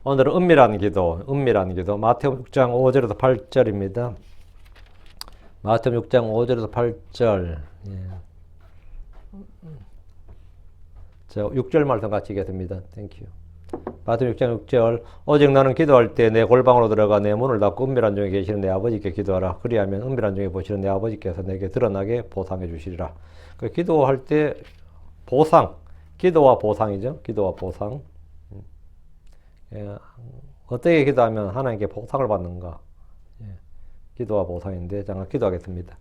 오늘은 은밀한 기도 마태복음 6장 5절에서 8절입니다. 마태복음 6장 5절에서 8절. 자, 6절 말씀 같이 읽겠습니다. 땡큐. 마태복음 6장 6절. 오직 너는 기도할 때 내 골방으로 들어가 내 문을 닫고 은밀한 중에 계시는 내 아버지께 기도하라. 그리하면 은밀한 중에 보시는 내 아버지께서 내게 드러나게 보상해 주시리라. 그 기도할 때 보상, 기도와 보상이죠. 기도와 보상. 어떻게 기도하면 하나님께 보상을 받는가? 기도와 보상인데 잠깐 기도하겠습니다.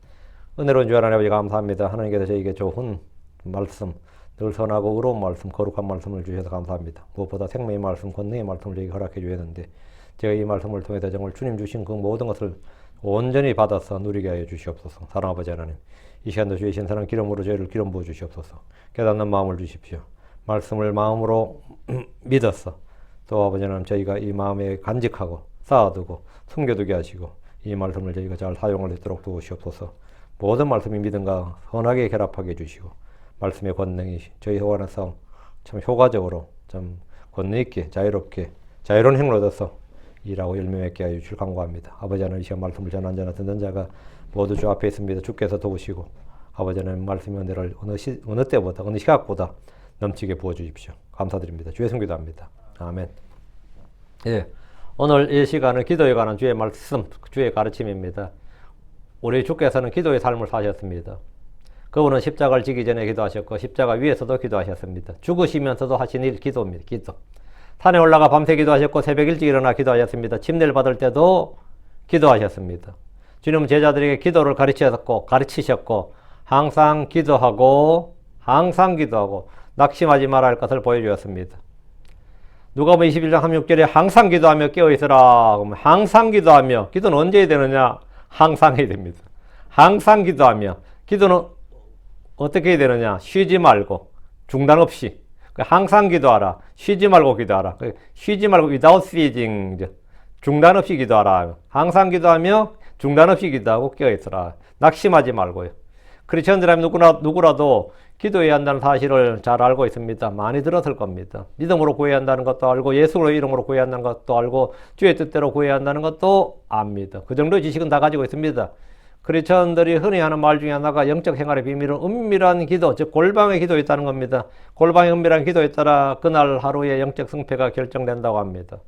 은혜로운 주 하나님 아버지 감사합니다. 하나님께서 저에게 좋은 말씀, 늘 선하고 의로운 말씀, 거룩한 말씀을 주셔서 감사합니다. 무엇보다 생명의 말씀, 권능의 말씀을 저에게 허락해 주셨는데 제가 이 말씀을 통해서 정말 주님 주신 그 모든 것을 온전히 받아서 누리게 하여 주시옵소서. 사랑 아버지 하나님, 이 시간도 주의 신선한 기름으로 저희를 기름 부어 주시옵소서. 깨닫는 마음을 주십시오. 말씀을 마음으로 믿어서 또 아버지 하나님 저희가 이 마음에 간직하고 쌓아두고 숨겨두게 하시고 이 말씀을 저희가 잘 사용할 수 있도록 도우시옵소서. 모든 말씀이 믿음과 선하게 결합하게 해주시고 말씀의 권능이 저희 호환에서 참 효과적으로 참 권능 있게 자유롭게 자유로운 행을 얻어서 일하고 열매 맺게 하여 주실 간구합니다. 아버지 하나님 이 시간 말씀을 전한 자나 듣는 자가 모두 주 앞에 있습니다. 주께서 도우시고 아버지 하나님 말씀의 은혜를 어느 때보다 어느 시각보다 넘치게 부어주십시오. 감사드립니다. 주의 성기도 합니다. 아멘. 예, 오늘 이 시간은 기도에 관한 주의 말씀, 주의 가르침입니다. 우리 주께서는 기도의 삶을 사셨습니다. 그분은 십자가를 지기 전에 기도하셨고 십자가 위에서도 기도하셨습니다. 죽으시면서도 하신 일 기도입니다. 기도. 산에 올라가 밤새 기도하셨고 새벽 일찍 일어나 기도하셨습니다. 침례를 받을 때도 기도하셨습니다. 주님은 제자들에게 기도를 가르치셨고 항상 기도하고 낙심하지 말아야 할 것을 보여주었습니다. 누가복음 21장 36절에 항상 기도하며 깨어있으라. 항상 기도하며, 기도는 언제 해야 되느냐? 항상 해야 됩니다. 항상 기도하며, 기도는 어떻게 해야 되느냐? 쉬지 말고, 중단 없이. 항상 기도하라. 쉬지 말고 기도하라. 쉬지 말고 without ceasing. 중단 없이 기도하라. 항상 기도하며 중단 없이 기도하고 깨어있으라. 낙심하지 말고요. 크리스천들이라면 누구라도 기도해야 한다는 사실을 잘 알고 있습니다. 많이 들었을 겁니다. 믿음으로 구해야 한다는 것도 알고 예수의 이름으로 구해야 한다는 것도 알고 주의 뜻대로 구해야 한다는 것도 압니다. 그 정도의 지식은 다 가지고 있습니다. 크리스천들이 흔히 하는 말 중에 하나가 영적 생활의 비밀은 은밀한 기도, 즉 골방의 기도에 있다는 겁니다. 골방의 은밀한 기도에 따라 그날 하루의 영적 승패가 결정된다고 합니다.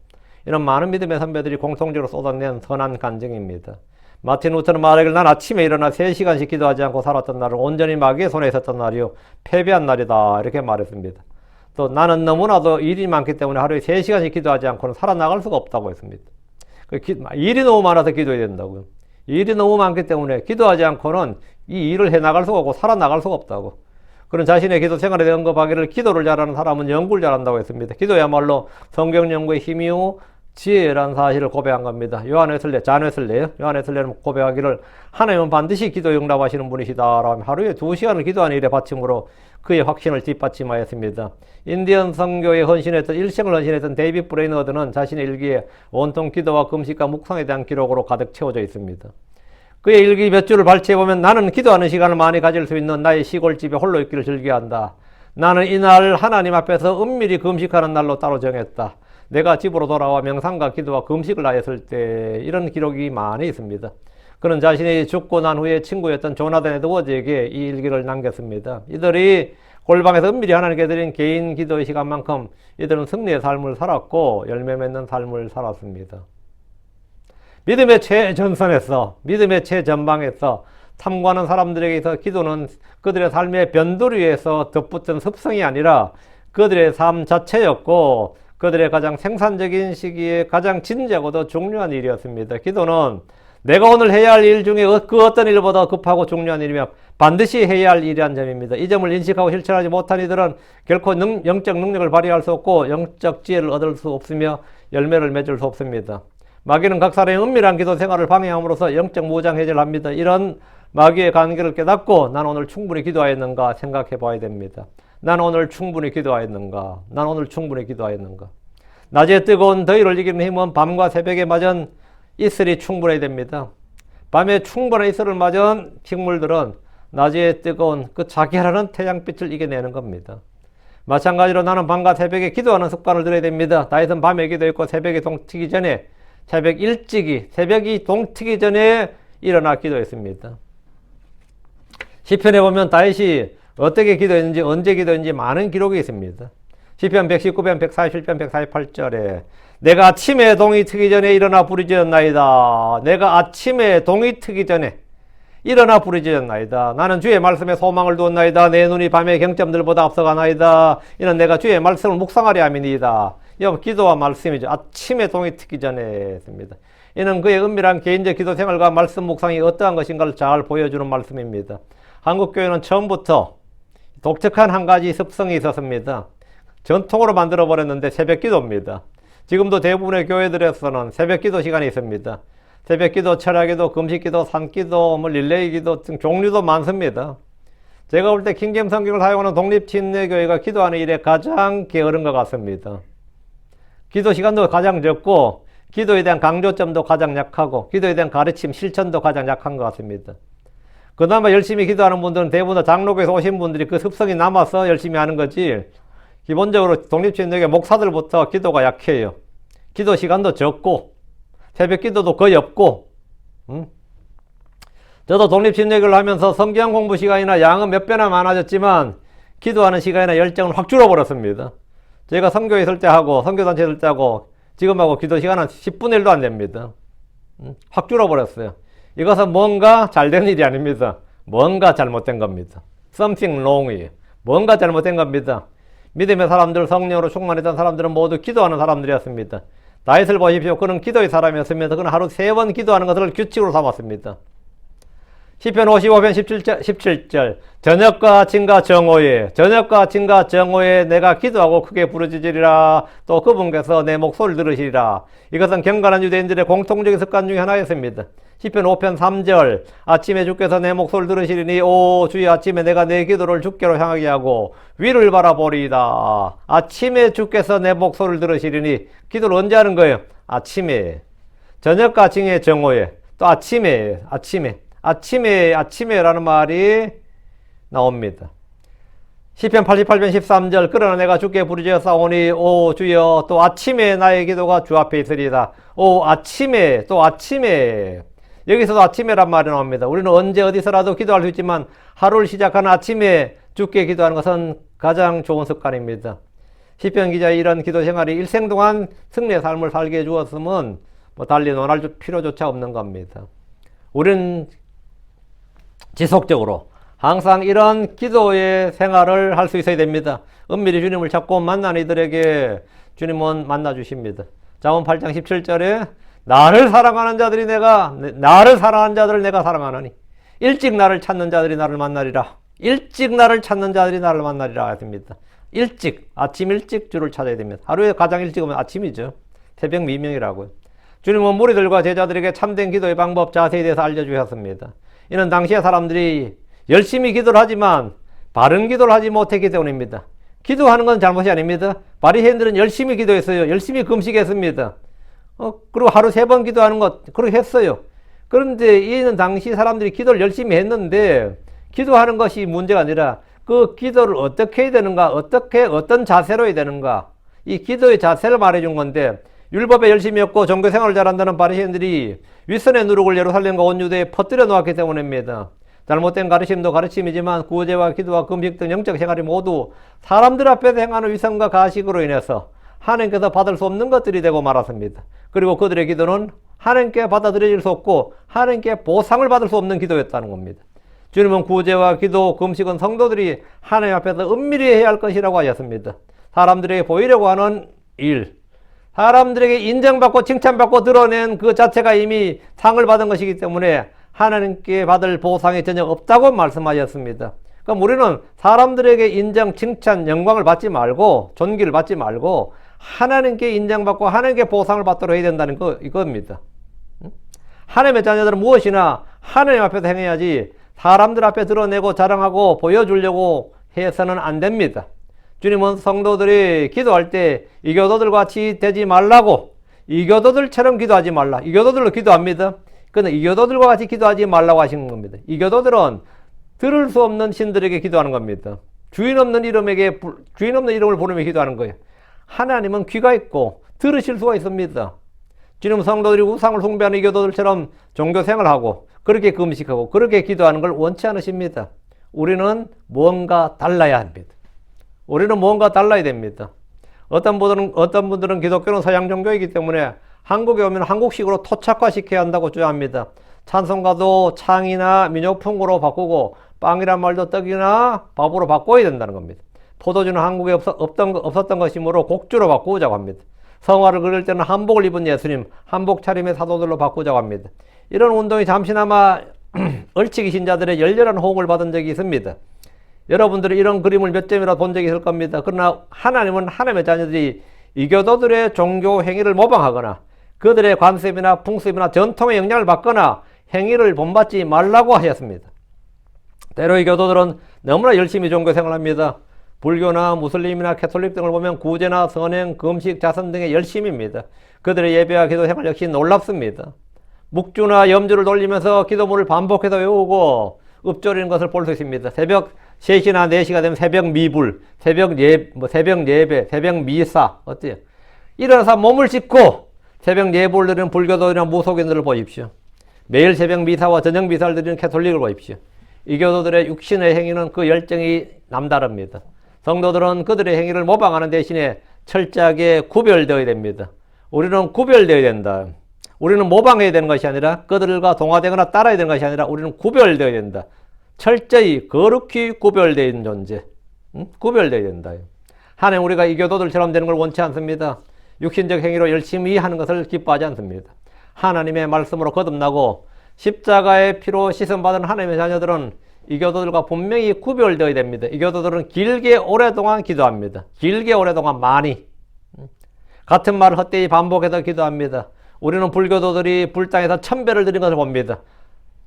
이런 많은 믿음의 선배들이 공통적으로 쏟아낸 선한 간증입니다. 마틴 루터는 말하기를 난 아침에 일어나 3시간씩 기도하지 않고 살았던 날은 온전히 마귀의 손에 있었던 날이요 패배한 날이다 이렇게 말했습니다. 또 나는 너무나도 일이 많기 때문에 하루에 3시간씩 기도하지 않고는 살아나갈 수가 없다고 했습니다. 일이 너무 많아서 기도해야 된다고요. 일이 너무 많기 때문에 기도하지 않고는 이 일을 해나갈 수가 없고 살아나갈 수가 없다고. 그런 자신의 기도 생활에 대한 언급하기를 기도를 잘하는 사람은 연구를 잘한다고 했습니다. 기도야말로 성경 연구의 힘이요 지혜라는 사실을 고백한 겁니다. 요한웨슬레는 고백하기를 하나님은 반드시 기도 응답하시는 분이시다라며 하루에 2시간을 기도하는 일에 바침으로 그의 확신을 뒷받침하였습니다. 인디언 선교에 일생을 헌신했던 데이빗 브레이너드는 자신의 일기에 온통 기도와 금식과 묵상에 대한 기록으로 가득 채워져 있습니다. 그의 일기 몇 줄을 발췌해보면 나는 기도하는 시간을 많이 가질 수 있는 나의 시골집에 홀로 있기를 즐겨한다. 나는 이날 하나님 앞에서 은밀히 금식하는 날로 따로 정했다. 내가 집으로 돌아와 명상과 기도와 금식을 하였을 때 이런 기록이 많이 있습니다. 그는 자신이 죽고 난 후에 친구였던 조나단 에드워즈에게 이 일기를 남겼습니다. 이들이 골방에서 은밀히 하나님께 드린 개인 기도의 시간만큼 이들은 승리의 삶을 살았고 열매 맺는 삶을 살았습니다. 믿음의 최전선에서 믿음의 최전방에서 탐구하는 사람들에게서 기도는 그들의 삶의 변두리에서 덧붙은 습성이 아니라 그들의 삶 자체였고 그들의 가장 생산적인 시기에 가장 진지하고도 중요한 일이었습니다. 기도는 내가 오늘 해야 할 일 중에 그 어떤 일보다 급하고 중요한 일이며 반드시 해야 할 일이란 점입니다. 이 점을 인식하고 실천하지 못한 이들은 결코 영적 능력을 발휘할 수 없고 영적 지혜를 얻을 수 없으며 열매를 맺을 수 없습니다. 마귀는 각 사람의 은밀한 기도 생활을 방해함으로써 영적 무장해제를 합니다. 이런 마귀의 관계를 깨닫고 난 오늘 충분히 기도하였는가 생각해 봐야 됩니다. 난 오늘 충분히 기도하였는가? 낮에 뜨거운 더위를 이기는 힘은 밤과 새벽에 맞은 이슬이 충분해야 됩니다. 밤에 충분한 이슬을 맞은 식물들은 낮에 뜨거운 그 자기라는 태양빛을 이겨내는 겁니다. 마찬가지로 나는 밤과 새벽에 기도하는 습관을 들여야 됩니다. 다윗은 밤에 기도했고 새벽에 동트기 전에 새벽이 동트기 전에 일어나 기도했습니다. 시편에 보면 다윗이 어떻게 기도했는지 언제 기도했는지 많은 기록이 있습니다. 시편 119편 147편 148절에 내가 아침에 동이 트기 전에 일어나 부르짖었나이다. 내가 아침에 동이 트기 전에 일어나 부르짖었나이다. 나는 주의 말씀에 소망을 두었나이다. 내 눈이 밤의 경점들보다 앞서가나이다. 이는 내가 주의 말씀을 묵상하려 함이니이다. 여러분 기도와 말씀이죠. 아침에 동이 트기 전에 했습니다. 이는 그의 은밀한 개인적 기도 생활과 말씀 묵상이 어떠한 것인가를 잘 보여주는 말씀입니다. 한국교회는 처음부터 독특한 한 가지 습성이 있었습니다. 전통으로 만들어버렸는데 새벽 기도입니다. 지금도 대부분의 교회들에서는 새벽 기도 시간이 있습니다. 새벽 기도, 철야 기도, 금식 기도, 산 기도, 릴레이 기도 등 종류도 많습니다. 제가 볼 때 킹제임 성경을 사용하는 독립침례교회가 기도하는 일에 가장 게으른 것 같습니다. 기도 시간도 가장 적고 기도에 대한 강조점도 가장 약하고 기도에 대한 가르침, 실천도 가장 약한 것 같습니다. 그나마 열심히 기도하는 분들은 대부분 다 장로교에서 오신 분들이 그 습성이 남아서 열심히 하는 거지 기본적으로 독립침례교회 목사들부터 기도가 약해요. 기도 시간도 적고 새벽 기도도 거의 없고 저도 독립침례교를 하면서 성경 공부 시간이나 양은 몇 배나 많아졌지만 기도하는 시간이나 열정은 확 줄어버렸습니다. 제가 선교에 있을 때 하고 선교단체 있을 때 하고 지금하고 기도 시간은 10분의 1도 안 됩니다. 확 줄어버렸어요. 이것은 뭔가 잘된 일이 아닙니다. 뭔가 잘못된 겁니다. Something wrong이에요. 뭔가 잘못된 겁니다. 믿음의 사람들, 성령으로 충만했던 사람들은 모두 기도하는 사람들이었습니다. 다윗을 보십시오. 그는 기도의 사람이었습니다. 그는 하루 3번 기도하는 것을 규칙으로 삼았습니다. 시편 55편 17절 저녁과 아침과 정오에 내가 기도하고 크게 부르짖으리라. 또 그분께서 내 목소리를 들으시리라. 이것은 경건한 유대인들의 공통적인 습관 중에 하나였습니다. 시편 5편 3절 아침에 주께서 내 목소리를 들으시리니 오 주여 아침에 내가 내 기도를 주께로 향하게 하고 위를 바라보리이다. 아침에 주께서 내 목소리를 들으시리니 기도를 언제 하는 거예요? 아침에. 저녁과 아침에 정오에 또 아침에라는 말이 나옵니다. 시편 88편 13절 그러나 내가 주께 부르짖었사오니 오 주여 또 아침에 나의 기도가 주 앞에 있으리이다. 오 아침에 또 아침에 여기서도 아침에란 말이 나옵니다. 우리는 언제 어디서라도 기도할 수 있지만 하루를 시작하는 아침에 주께 기도하는 것은 가장 좋은 습관입니다. 시편 기자의 이런 기도 생활이 일생 동안 승리의 삶을 살게 해주었으면 달리 논할 필요조차 없는 겁니다. 우리는 지속적으로 항상 이런 기도의 생활을 할 수 있어야 됩니다. 은밀히 주님을 찾고 만나는 이들에게 주님은 만나 주십니다. 잠언 8장 17절에 나를 사랑하는 자들을 내가 사랑하노니 일찍 나를 찾는 자들이 나를 만나리라. 했습니다. 아침 일찍 주를 찾아야 됩니다. 하루에 가장 일찍 오면 아침이죠. 새벽 미명이라고요. 주님은 무리들과 제자들에게 참된 기도의 방법, 자세에 대해서 알려주셨습니다. 이는 당시의 사람들이 열심히 기도를 하지만 바른 기도를 하지 못했기 때문입니다. 기도하는 건 잘못이 아닙니다. 바리새인들은 열심히 기도했어요. 열심히 금식했습니다. 그리고 하루 3번 기도하는 것 그렇게 했어요. 그런데 이는 당시 사람들이 기도를 열심히 했는데 기도하는 것이 문제가 아니라 그 기도를 어떻게 해야 되는가, 어떤 자세로 해야 되는가, 이 기도의 자세를 말해준 건데 율법에 열심히 했고 종교생활을 잘한다는 바리새인들이 윗선의 누룩을 예루살렘과 온 유대에 퍼뜨려 놓았기 때문입니다. 잘못된 가르침도 가르침이지만 구제와 기도와 금식 등 영적 생활이 모두 사람들 앞에서 행하는 위선과 가식으로 인해서 하나님께서 받을 수 없는 것들이 되고 말았습니다. 그리고 그들의 기도는 하나님께 받아들여질 수 없고 하나님께 보상을 받을 수 없는 기도였다는 겁니다. 주님은 구제와 기도, 금식은 성도들이 하나님 앞에서 은밀히 해야 할 것이라고 하셨습니다. 사람들에게 보이려고 하는 일, 사람들에게 인정받고 칭찬받고 드러낸 그 자체가 이미 상을 받은 것이기 때문에 하나님께 받을 보상이 전혀 없다고 말씀하셨습니다. 그럼 우리는 사람들에게 인정, 칭찬, 영광을 받지 말고 존귀를 받지 말고 하나님께 인정받고 하나님께 보상을 받도록 해야 된다는 이겁니다. 하나님의 자녀들은 무엇이나 하나님 앞에서 행해야지 사람들 앞에 드러내고 자랑하고 보여주려고 해서는 안 됩니다. 주님은 성도들이 기도할 때 이교도들 같이 되지 말라고, 이교도들처럼 기도하지 말라. 이교도들로 기도합니다. 그런데 이교도들과 같이 기도하지 말라고 하시는 겁니다. 이교도들은 들을 수 없는 신들에게 기도하는 겁니다. 주인 없는 이름을 부르며 기도하는 거예요. 하나님은 귀가 있고 들으실 수가 있습니다. 지금 성도들이 우상을 숭배하는 이 교도들처럼 종교생활하고 그렇게 금식하고 그렇게 기도하는 걸 원치 않으십니다. 우리는 뭔가 달라야 합니다. 우리는 뭔가 달라야 됩니다. 어떤 분들은 기독교는 서양 종교이기 때문에 한국에 오면 한국식으로 토착화시켜야 한다고 주장합니다. 찬송가도 창이나 민요풍으로 바꾸고 빵이란 말도 떡이나 밥으로 바꿔야 된다는 겁니다. 포도주는 한국에 없었던 것이므로 곡주로 바꾸자고 합니다. 성화를 그릴 때는 한복을 입은 예수님, 한복 차림의 사도들로 바꾸자고 합니다. 이런 운동이 잠시나마 얼치기 신자들의 열렬한 호응을 받은 적이 있습니다. 여러분들이 이런 그림을 몇 점이라도 본 적이 있을 겁니다. 그러나 하나님은 하나님의 자녀들이 이교도들의 종교 행위를 모방하거나 그들의 관습이나 풍습이나 전통의 영향을 받거나 행위를 본받지 말라고 하셨습니다. 때로 이 교도들은 너무나 열심히 종교 생활합니다. 불교나 무슬림이나 캐톨릭 등을 보면 구제나 선행, 금식, 자선 등의 열심입니다. 그들의 예배와 기도 생활 역시 놀랍습니다. 묵주나 염주를 돌리면서 기도문을 반복해서 외우고 읊조리는 것을 볼 수 있습니다. 새벽 3시나 4시가 되면 새벽 미불, 새벽 예배, 새벽 미사, 어때요? 일어나서 몸을 씻고 새벽 예불을 드리는 불교도들이나 무속인들을 보십시오. 매일 새벽 미사와 저녁 미사를 드리는 캐톨릭을 보십시오. 이 교도들의 육신의 행위는 그 열정이 남다릅니다. 성도들은 그들의 행위를 모방하는 대신에 철저하게 구별되어야 됩니다. 우리는 구별되어야 된다. 우리는 모방해야 되는 것이 아니라 그들과 동화되거나 따라야 되는 것이 아니라 우리는 구별되어야 된다. 철저히 거룩히 구별되어 있는 존재. 구별되어야 된다. 하나님 우리가 이 교도들처럼 되는 걸 원치 않습니다. 육신적 행위로 열심히 하는 것을 기뻐하지 않습니다. 하나님의 말씀으로 거듭나고 십자가의 피로 씻음받은 하나님의 자녀들은 이 교도들과 분명히 구별되어야 됩니다. 이 교도들은 길게 오랫동안 기도합니다. 길게 오랫동안 많이. 같은 말을 헛되이 반복해서 기도합니다. 우리는 불교도들이 불당에서 1000배를 드린 것을 봅니다.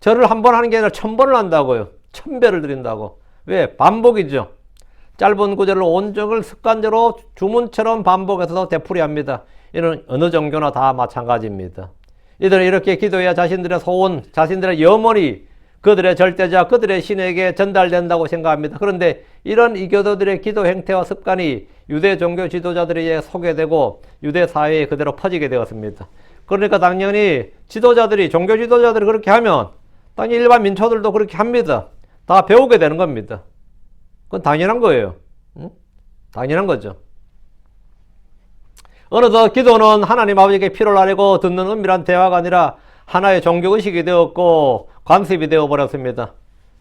절을 한 번 하는 게 아니라 1000번을 한다고요. 1000배를 드린다고. 왜? 반복이죠. 짧은 구절을 온종일 습관적으로 주문처럼 반복해서 되풀이합니다. 이는 어느 종교나 다 마찬가지입니다. 이들은 이렇게 기도해야 자신들의 소원, 자신들의 염원이 그들의 절대자, 그들의 신에게 전달된다고 생각합니다. 그런데 이런 이교도들의 기도 행태와 습관이 유대 종교 지도자들에게 소개되고 유대 사회에 그대로 퍼지게 되었습니다. 그러니까 당연히 지도자들이, 종교 지도자들이 그렇게 하면 당연히 일반 민초들도 그렇게 합니다. 다 배우게 되는 겁니다. 그건 당연한 거예요. 당연한 거죠. 어느덧 기도는 하나님 아버지께 피를 나르고 듣는 은밀한 대화가 아니라 하나의 종교의식이 되었고 관습이 되어버렸습니다.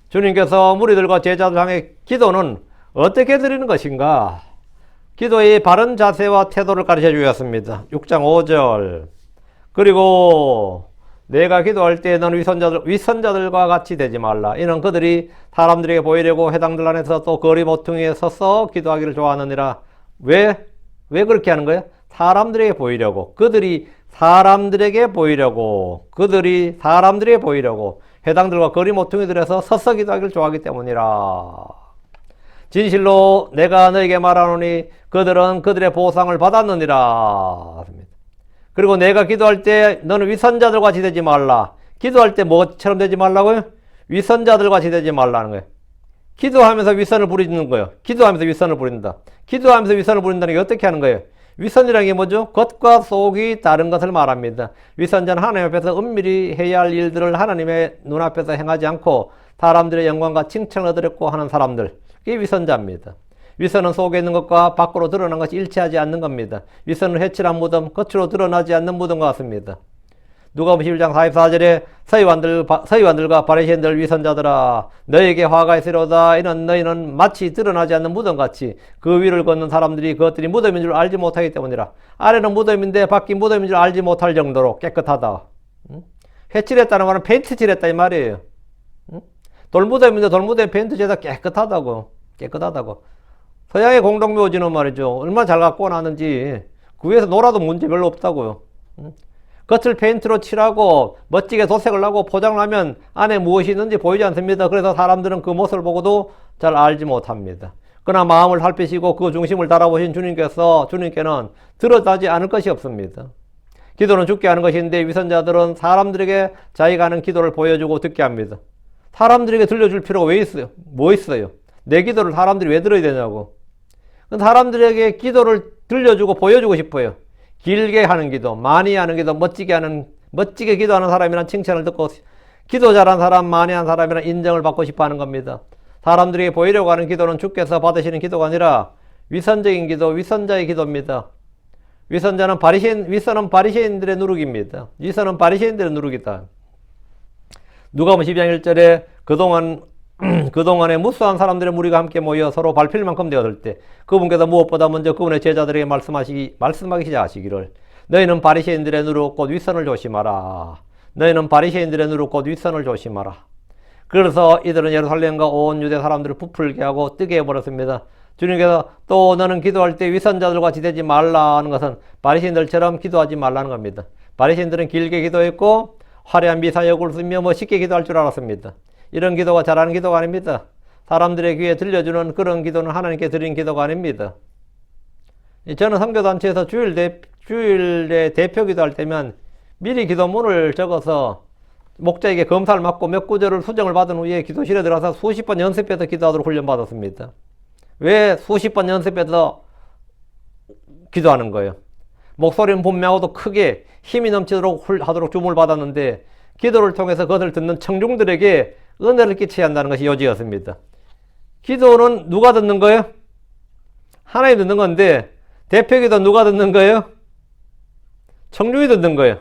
주님께서 무리들과 제자들 향해 기도는 어떻게 드리는 것인가? 기도의 바른 자세와 태도를 가르쳐 주셨습니다. 6장 5절. 그리고 내가 기도할 때 너는 윗선자들과 같이 되지 말라. 이는 그들이 사람들에게 보이려고 회당들 안에서 또 거리 모퉁이에 서서 기도하기를 좋아하느니라. 왜 그렇게 하는 거예요? 사람들에게 보이려고. 그들이 사람들에게 보이려고 회당들과 거리 모퉁이들에서 서서 기도하기를 좋아하기 때문이라. 진실로 내가 너에게 말하노니 그들은 그들의 보상을 받았느니라. 그리고 내가 기도할 때 너는 위선자들과 같이 되지 말라. 기도할 때 뭐처럼 되지 말라고요? 위선자들과 같이 되지 말라는 거예요. 기도하면서 위선을 부리는 거예요. 기도하면서 위선을 부린다. 기도하면서 위선을 부린다는 게 어떻게 하는 거예요? 위선이라는 게 뭐죠? 겉과 속이 다른 것을 말합니다. 위선자는 하나님 앞에서 은밀히 해야 할 일들을 하나님의 눈앞에서 행하지 않고 사람들의 영광과 칭찬을 얻으려고 하는 사람들. 이게 위선자입니다. 위선은 속에 있는 것과 밖으로 드러난 것이 일치하지 않는 겁니다. 위선은 회칠한 무덤, 겉으로 드러나지 않는 무덤과 같습니다. 누가복음 11장 44절에 서기관들과 바리새인들 위선자들아 너에게 화가 있으리로다. 이는 너희는 마치 드러나지 않는 무덤같이 그 위를 걷는 사람들이 그것들이 무덤인 줄 알지 못하기 때문이라. 아래는 무덤인데 밖이 무덤인 줄 알지 못할 정도로 깨끗하다. 회칠했다는 말은 페인트 칠했다 이 말이에요. 돌무덤인데 돌무덤에 페인트 칠해서 깨끗하다고. 서양의 공동묘지는 말이죠. 얼마나 잘 갖고 놨는지 그 위에서 놀아도 문제 별로 없다고요. 겉을 페인트로 칠하고 멋지게 도색을 하고 포장을 하면 안에 무엇이 있는지 보이지 않습니다. 그래서 사람들은 그 모습을 보고도 잘 알지 못합니다. 그러나 마음을 살피시고 그 중심을 달아보신 주님께는 드러나지 않을 것이 없습니다. 기도는 죽게 하는 것인데 위선자들은 사람들에게 자기가 하는 기도를 보여주고 듣게 합니다. 사람들에게 들려줄 필요가 왜 있어요? 뭐 있어요? 내 기도를 사람들이 왜 들어야 되냐고. 사람들에게 기도를 들려주고 보여주고 싶어요. 길게 하는 기도, 많이 하는 기도, 멋지게 기도하는 사람이란 칭찬을 듣고 기도 잘하는 사람, 많이 하는 사람이란 인정을 받고 싶어 하는 겁니다. 사람들에게 보이려고 하는 기도는 주께서 받으시는 기도가 아니라 위선적인 기도, 위선자의 기도입니다. 위선은 바리새인들의 누룩입니다. 위선은 바리새인들의 누룩이다. 누가복음 12장 1절에 그동안에 무수한 사람들의 무리가 함께 모여 서로 밟힐 만큼 되었을 때 그분께서 무엇보다 먼저 그분의 제자들에게 말씀하기 시작하시기를 너희는 바리새인들의 누룩 곧 위선을 조심하라. 너희는 바리새인들의 누룩 곧 위선을 조심하라. 그래서 이들은 예루살렘과 온 유대 사람들을 부풀게 하고 뜨게 해버렸습니다. 주님께서 또 너는 기도할 때 위선자들과 같이 되지 말라는 것은 바리새인들처럼 기도하지 말라는 겁니다. 바리새인들은 길게 기도했고 화려한 미사역을 쓰며 쉽게 기도할 줄 알았습니다. 이런 기도가 잘하는 기도가 아닙니다. 사람들의 귀에 들려주는 그런 기도는 하나님께 드린 기도가 아닙니다. 저는 선교단체에서 주일에 대표 기도할 때면 미리 기도문을 적어서 목자에게 검사를 맡고 몇 구절을 수정을 받은 후에 기도실에 들어가서 수십 번 연습해서 기도하도록 훈련받았습니다. 왜 수십 번 연습해서 기도하는 거예요? 목소리는 분명하고도 크게 힘이 넘치도록 하도록 주문을 받았는데 기도를 통해서 그것을 듣는 청중들에게 은혜를 끼쳐야 한다는 것이 요지였습니다. 기도는 누가 듣는 거예요? 하나님 듣는 건데 대표기도 누가 듣는 거예요? 청중이 듣는 거예요.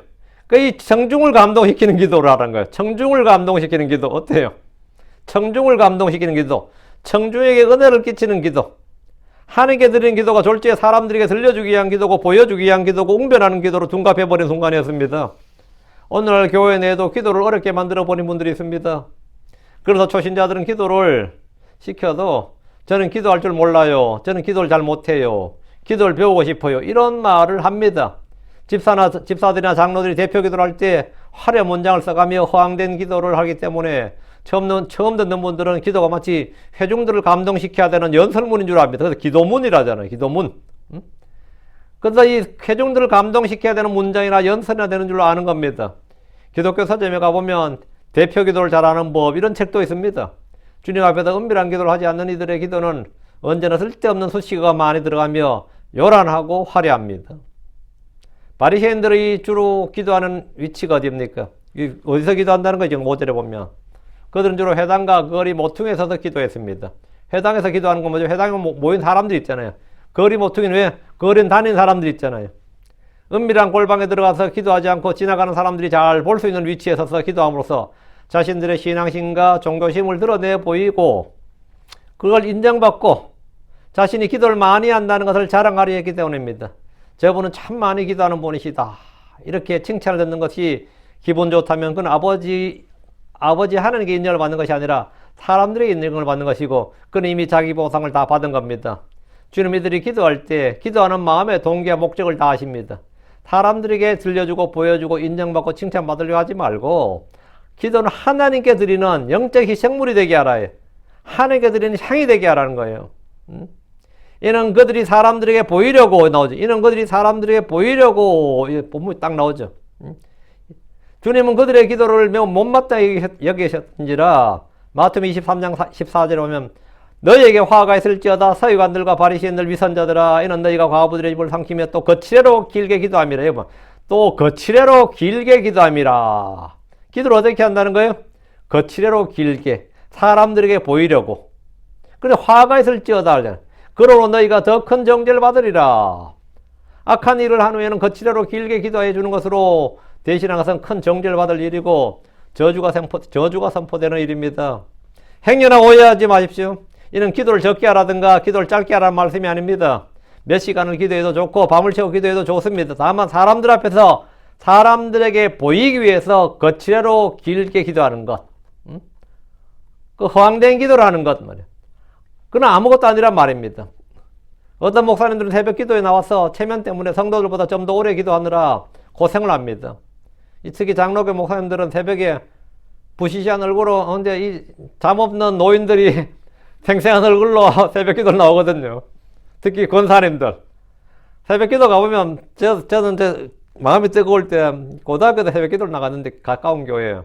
그러니까 이 청중을 감동시키는 기도를 하라는 거예요. 청중을 감동시키는 기도 어때요? 청중을 감동시키는 기도, 청중에게 은혜를 끼치는 기도, 하나님께 드리는 기도가 졸지에 사람들에게 들려주기 위한 기도고 보여주기 위한 기도고 웅변하는 기도로 둔갑해버린 순간이었습니다. 오늘날 교회 내에도 기도를 어렵게 만들어버린 분들이 있습니다. 그래서 초신자들은 기도를 시켜도 저는 기도할 줄 몰라요. 저는 기도를 잘 못해요. 기도를 배우고 싶어요. 이런 말을 합니다. 집사들이나 장로들이 대표 기도를 할 때 화려 문장을 써가며 허황된 기도를 하기 때문에 처음 듣는 분들은 기도가 마치 회중들을 감동시켜야 되는 연설문인 줄 압니다. 그래서 기도문이라잖아요. 기도문. 그래서 이 회중들을 감동시켜야 되는 문장이나 연설이나 되는 줄로 아는 겁니다. 기독교 서점에 가보면 대표 기도를 잘하는 법 이런 책도 있습니다. 주님 앞에서 은밀한 기도를 하지 않는 이들의 기도는 언제나 쓸데없는 수식어가 많이 들어가며 요란하고 화려합니다. 바리새인들이 주로 기도하는 위치가 어디입니까? 어디서 기도한다는 거죠? 5절에 보면 그들은 주로 회당과 거리 모퉁이에 서서 기도했습니다. 회당에서 기도하는 건 뭐죠? 회당에 모인 사람들이 있잖아요. 거리 모퉁이는 왜? 거리는 다니는 사람들이 있잖아요. 은밀한 골방에 들어가서 기도하지 않고 지나가는 사람들이 잘 볼 수 있는 위치에 서서 기도함으로써 자신들의 신앙심과 종교심을 드러내 보이고 그걸 인정받고 자신이 기도를 많이 한다는 것을 자랑하려 했기 때문입니다. 저분은 참 많이 기도하는 분이시다. 이렇게 칭찬을 듣는 것이 기분 좋다면 그건 아버지 하나님께 인정을 받는 것이 아니라 사람들에게 인정을 받는 것이고 그는 이미 자기 보상을 다 받은 겁니다. 주님 이들이 기도할 때 기도하는 마음의 동기와 목적을 다 아십니다. 사람들에게 들려주고 보여주고 인정받고 칭찬받으려고 하지 말고 기도는 하나님께 드리는 영적 희생물이 되게 하라요. 하나님께 드리는 향이 되게 하라는 거예요. 이는 그들이 사람들에게 보이려고 나오죠. 이는 그들이 사람들에게 보이려고 본문이 딱 나오죠. 주님은 그들의 기도를 매우 못마땅히 여기셨은지라 마태복음 23장 14절에 보면 너희에게 화가 있을지어다 서기관들과 바리새인들 위선자들아 이는 너희가 과부들의 입을 삼키며 또 거칠애로 길게 기도함이라. 여러분 또 거칠애로 길게 기도함이라. 기도를 어떻게 한다는 거예요? 거칠애로 길게 사람들에게 보이려고. 그래 화가 있을지어다. 그러므로 너희가 더 큰 정죄를 받으리라. 악한 일을 한 후에는 거칠애로 길게 기도해 주는 것으로 대신한 것은 큰 정죄를 받을 일이고 저주가 선포되는 일입니다. 행여나 오해하지 마십시오. 이는 기도를 적게 하라든가 기도를 짧게 하라는 말씀이 아닙니다. 몇 시간을 기도해도 좋고 밤을 새워 기도해도 좋습니다. 다만 사람들 앞에서 사람들에게 보이기 위해서 거칠애로 길게 기도하는 것, 그 허황된 기도를 하는 것 말이에요. 그건 아무것도 아니란 말입니다. 어떤 목사님들은 새벽 기도에 나와서 체면 때문에 성도들보다 좀 더 오래 기도하느라 고생을 합니다. 특히 장로교 목사님들은 새벽에 부시시한 얼굴로 근데 이 잠없는 노인들이 생생한 얼굴로 새벽 기도를 나오거든요. 특히 권사님들 새벽 기도 가보면 저는 이제 마음이 뜨거울 때 고등학교 때 새벽 기도를 나갔는데 가까운 교회에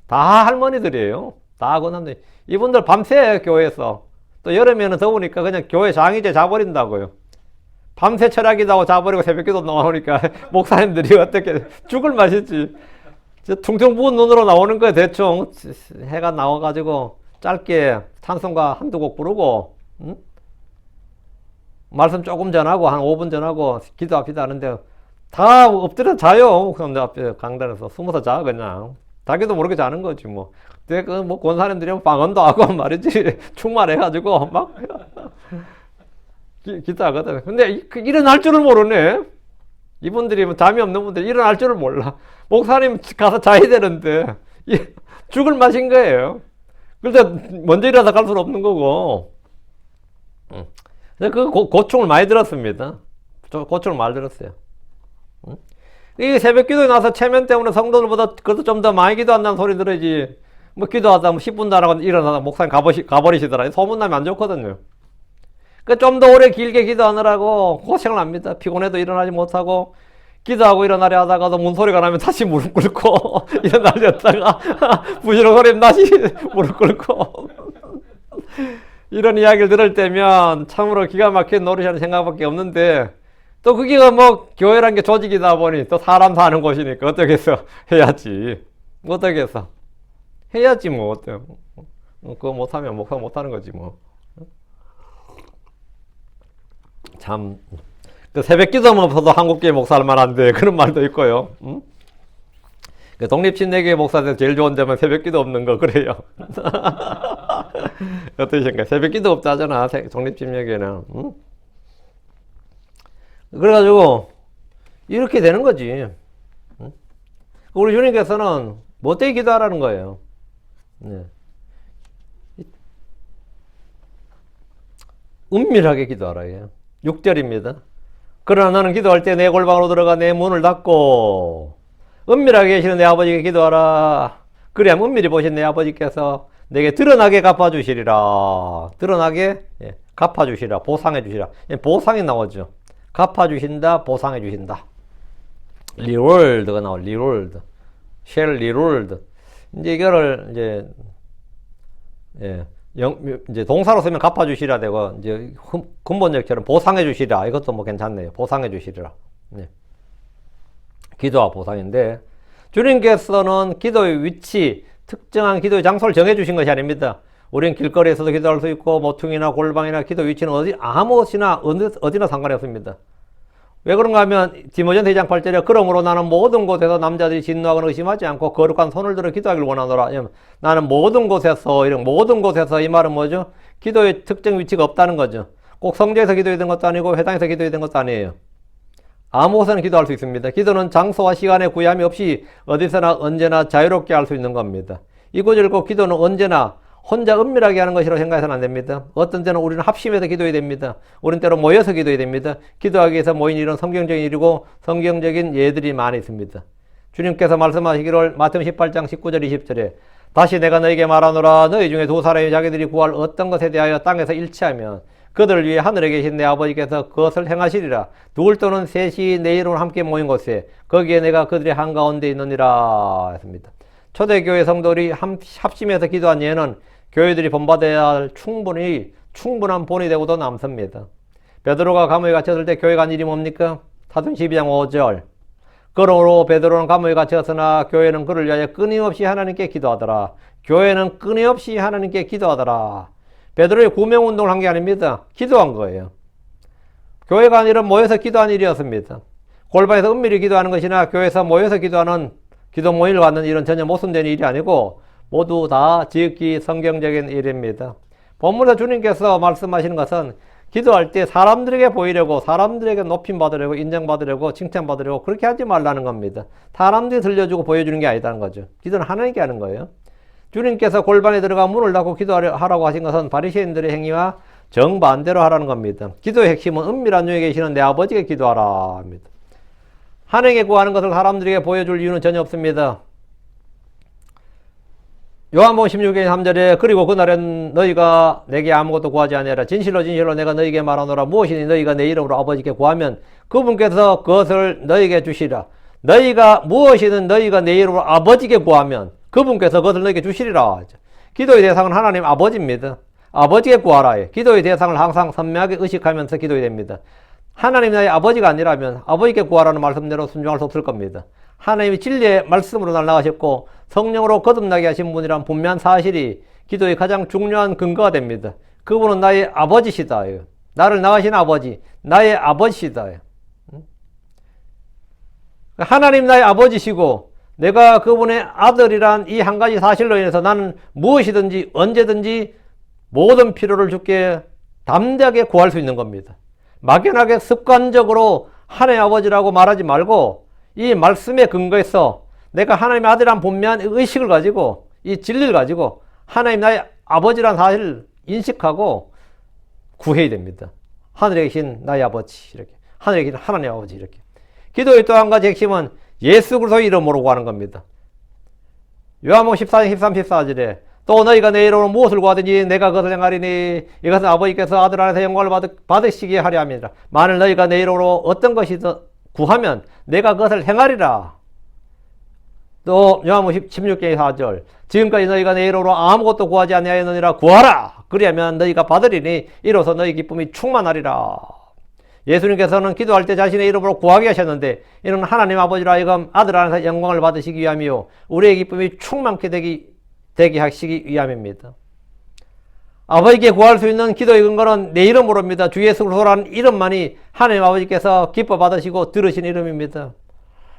다 할머니들이에요. 다 권사님들. 이분들 밤새 교회에서 또 여름에는 더우니까 그냥 교회 장의제 자버린다고요. 밤새 철야기도 하고 자버리고 새벽기도 나오니까 목사님들이 어떻게 죽을 맛이지. 퉁퉁 부은 눈으로 나오는 거예요. 대충 해가 나와가지고 짧게 찬송가 한두 곡 부르고 말씀 조금 전하고 한 5분 전하고 기도합시다 하는데 다 엎드려 자요. 목사님 앞에 강단에서 숨어서 자 그냥. 자기도 모르게 자는 거지 뭐. 뭐 권사님들이 방언도 하고 말이지 충만해가지고 막 기도하거든. 근데 일어날 줄을 모르네. 이분들이 뭐 잠이 없는 분들 일어날 줄을 몰라. 목사님 가서 자야 되는데 죽을 맛인 거예요. 그런데 먼저 일어나서 갈 수는 없는 거고. 그 고충을 많이 들었습니다. 고충을 많이 들었어요. 이 새벽 기도에 나서 체면 때문에 성도들보다 그것도 좀 더 많이 기도한다는 소리 들어야지. 뭐 기도하다 뭐 10분도 안 하고 일어나서 목사님 가버리시더라. 소문나면 안 좋거든요. 그 좀 더 오래 길게 기도하느라고 고생을 합니다. 피곤해도 일어나지 못하고 기도하고 일어나려 하다가도 문소리가 나면 다시 무릎 꿇고 일어나려다가 부시럭거리면 다시 무릎 꿇고 이런 이야기를 들을 때면 참으로 기가 막힌 노릇이라는 생각밖에 없는데 또 그게 뭐 교회란 게 조직이다 보니 또 사람 사는 곳이니까 어떻게 해서 해야지. 어떻게 해서 해야지 뭐 어때요. 그거 못하면 목사 못하는 거지 뭐. 참 그 새벽 기도만 없어도 한국교회 목사할 만한데 그런 말도 있고요. 그 독립침례교회 목사들 제일 좋은 점은 새벽 기도 없는 거 그래요. 어떠신가요? 새벽 기도 없다잖아 독립침례교회는. 그래가지고 이렇게 되는 거지. 우리 주님께서는 못되게 기도하라는 거예요. 네. 은밀하게 기도하라 해요. 6절입니다. 그러나 너는 기도할 때 내 골방으로 들어가 내 문을 닫고 은밀하게 계시는 내 아버지께 기도하라. 그래야 은밀히 보신 내 아버지께서 내게 드러나게 갚아주시리라. 드러나게 갚아주시라. 보상해주시라. 보상이 나오죠. 갚아주신다. 보상해주신다. 리월드가 나와. 리월드. 쉘 리월드. 이제 이거를 이제 동사로 쓰면 갚아주시라 되고, 이제 근본적처럼 보상해주시라. 이것도 뭐 괜찮네요. 보상해주시리라. 네. 기도와 보상인데, 주님께서는 기도의 위치, 특정한 기도의 장소를 정해주신 것이 아닙니다. 우리는 길거리에서도 기도할 수 있고, 모퉁이나 골방이나 기도 위치는 아무것이나 어디나 상관이 없습니다. 왜 그런가 하면 디모전 3장 8절에 그러므로 나는 모든 곳에서 남자들이 진노하거나 의심하지 않고 거룩한 손을 들어 기도하기를 원하노라. 나는 모든 곳에서 이 말은 뭐죠? 기도의 특정 위치가 없다는 거죠. 꼭 성전에서 기도해야 되는 것도 아니고 회당에서 기도해야 되는 것도 아니에요. 아무 곳에나 기도할 수 있습니다. 기도는 장소와 시간에 구애함이 없이 어디서나 언제나 자유롭게 할 수 있는 겁니다. 이 구절 읽고 기도는 언제나 혼자 은밀하게 하는 것이라고 생각해서는 안 됩니다. 어떤 때는 우리는 합심해서 기도해야 됩니다. 우리는 때로 모여서 기도해야 됩니다. 기도하기 위해서 모인 일은 성경적인 일이고 성경적인 예들이 많이 있습니다. 주님께서 말씀하시기를 마태복음 18장 19절 20절에 다시 내가 너에게 말하노라. 너희 중에 두 사람이 자기들이 구할 어떤 것에 대하여 땅에서 일치하면 그들을 위해 하늘에 계신 내 아버지께서 그것을 행하시리라. 둘 또는 셋이 내 이름으로 함께 모인 곳에 거기에 내가 그들의 한가운데 있느니라 했습니다. 초대교회 성도들이 합심해서 기도한 예는 교회들이 본받아야 할 충분한 본이 되고도 남습니다. 베드로가 감옥에 갇혔을 때 교회 간 일이 뭡니까? 사도행 12장 5절. 그러므로 베드로는 감옥에 갇혔으나 교회는 그를 위하여 끊임없이 하나님께 기도하더라. 교회는 끊임없이 하나님께 기도하더라. 베드로의 구명운동을 한 게 아닙니다. 기도한 거예요. 교회 간 일은 모여서 기도한 일이었습니다. 골방에서 은밀히 기도하는 것이나 교회에서 모여서 기도하는 기도 모임을 갖는 일은 전혀 모순되는 일이 아니고 모두 다 지극히 성경적인 일입니다. 본문에서 주님께서 말씀하시는 것은 기도할 때 사람들에게 보이려고, 사람들에게 높임 받으려고, 인정받으려고, 칭찬받으려고 그렇게 하지 말라는 겁니다. 사람들이 들려주고 보여주는 게 아니다는 거죠. 기도는 하나님께 하는 거예요. 주님께서 골방에 들어가 문을 닫고 기도하라고 하신 것은 바리새인들의 행위와 정반대로 하라는 겁니다. 기도의 핵심은 은밀한 중에 계시는 내 아버지께 기도하라 합니다. 하나님께 구하는 것을 사람들에게 보여줄 이유는 전혀 없습니다. 요한복음 16장 3절에 그리고 그날엔 너희가 내게 아무것도 구하지 아니하라. 진실로 진실로 내가 너희에게 말하노라. 무엇이니 너희가 내 이름으로 아버지께 구하면 그분께서 그것을 너희에게 주시라. 너희가 무엇이든 너희가 내 이름으로 아버지께 구하면 그분께서 그것을 너희에게 주시리라. 기도의 대상은 하나님 아버지입니다. 아버지께 구하라. 기도의 대상을 항상 선명하게 의식하면서 기도해야 됩니다. 하나님이 나의 아버지가 아니라면 아버지께 구하라는 말씀대로 순종할 수 없을 겁니다. 하나님이 진리의 말씀으로 날 나가셨고 성령으로 거듭나게 하신 분이란 분명한 사실이 기도의 가장 중요한 근거가 됩니다. 그분은 나의 아버지시다. 나를 낳으신 아버지, 나의 아버지시다. 하나님 나의 아버지시고 내가 그분의 아들이란 이 한 가지 사실로 인해서 나는 무엇이든지 언제든지 모든 필요를 주께 담대하게 구할 수 있는 겁니다. 막연하게 습관적으로 하나님의 아버지라고 말하지 말고 이 말씀에 근거해서 내가 하나님의 아들이란 분명한 의식을 가지고 이 진리를 가지고 하나님 나의 아버지란 사실을 인식하고 구해야 됩니다. 하늘에 계신 나의 아버지 이렇게 하늘에 계신 하나님의 아버지 이렇게. 기도의 또 한 가지 핵심은 예수 그리스도의 이름으로 구하는 겁니다. 요한복음 14장 13, 14절에 또 너희가 내 이름으로 무엇을 구하든지 내가 그것을 행하리니 이것은 아버지께서 아들 안에서 영광을 받으시게 하려 함이니라. 만일 너희가 내 이름으로 어떤 것이든 구하면 내가 그것을 행하리라. 또 요한복음 16장 4절 지금까지 너희가 내 이름으로 아무것도 구하지 아니하였느니라. 구하라. 그리하면 너희가 받으리니 이로써 너희 기쁨이 충만하리라. 예수님께서는 기도할 때 자신의 이름으로 구하게 하셨는데 이는 하나님 아버지로 하여금 아들 안에서 영광을 받으시기 위함이요 우리의 기쁨이 충만케 되게 하시기 위함입니다. 아버지께 구할 수 있는 기도의 근거는 내 이름으로입니다. 주 예수 그리스도라는 이름만이 하나님 아버지께서 기뻐 받으시고 들으신 이름입니다.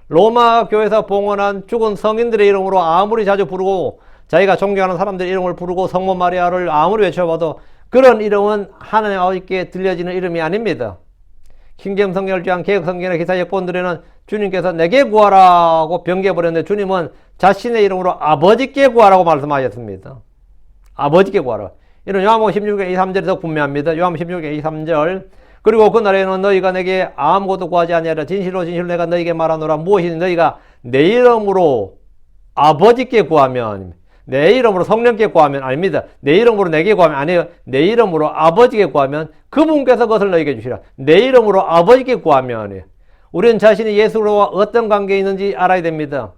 로마 교회에서 봉헌한 죽은 성인들의 이름으로 아무리 자주 부르고 자기가 존경하는 사람들의 이름을 부르고 성모 마리아를 아무리 외쳐봐도 그런 이름은 하나님 아버지께 들려지는 이름이 아닙니다. 킹제임 성경을 주한 개혁 성경의 기사 역본들에는 주님께서 내게 구하라고 변개해버렸는데 주님은 자신의 이름으로 아버지께 구하라고 말씀하셨습니다. 아버지께 구하라. 이는 요한복음 16장 2, 3절에서 분명합니다. 요한복음 16장 2, 3절 그리고 그날에는 너희가 내게 아무것도 구하지 아니하리라. 진실로 진실로 내가 너희에게 말하노라. 무엇이든 너희가 내 이름으로 아버지께 구하면 내 이름으로 성령께 구하면 아닙니다. 내 이름으로 내게 구하면 아니에요. 내 이름으로 아버지께 구하면 그분께서 그것을 너희에게 주시라. 내 이름으로 아버지께 구하면 우리는 자신이 예수와 어떤 관계에 있는지 알아야 됩니다.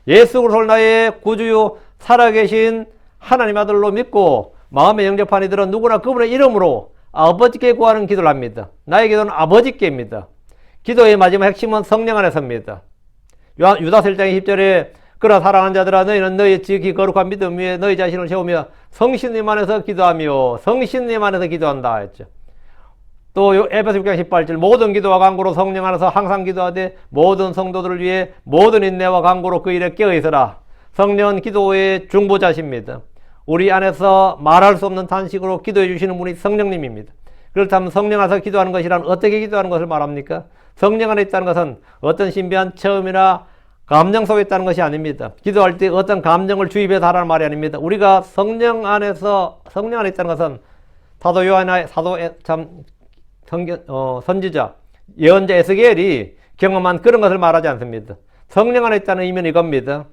예수 그리스도를 나의 구주요 살아계신 하나님 아들로 믿고 마음에 영접한 이들은 누구나 그분의 이름으로 아버지께 구하는 기도를 합니다. 나의 기도는 아버지께입니다. 기도의 마지막 핵심은 성령 안에서입니다. 유다서 1장 20절에 그러나 사랑하는 자들아 너희는 너희 지극히 거룩한 믿음 위에 너희 자신을 세우며 성신님 안에서 기도하며 성신님 안에서 기도한다 했죠. 또 에베소 6장 18절 모든 기도와 간구로 성령 안에서 항상 기도하되 모든 성도들을 위해 모든 인내와 간구로 그 일에 깨어 있으라. 성령은 기도의 중보자십니다. 우리 안에서 말할 수 없는 탄식으로 기도해 주시는 분이 성령님입니다. 그렇다면 성령 안에서 기도하는 것이란 어떻게 기도하는 것을 말합니까? 성령 안에 있다는 것은 어떤 신비한 처음이나 감정 속에 있다는 것이 아닙니다. 기도할 때 어떤 감정을 주입해서 하라는 말이 아닙니다. 우리가 성령 안에 있다는 것은 사도 요한의 선지자 예언자 에스겔이 경험한 그런 것을 말하지 않습니다. 성령 안에 있다는 의미는 이겁니다.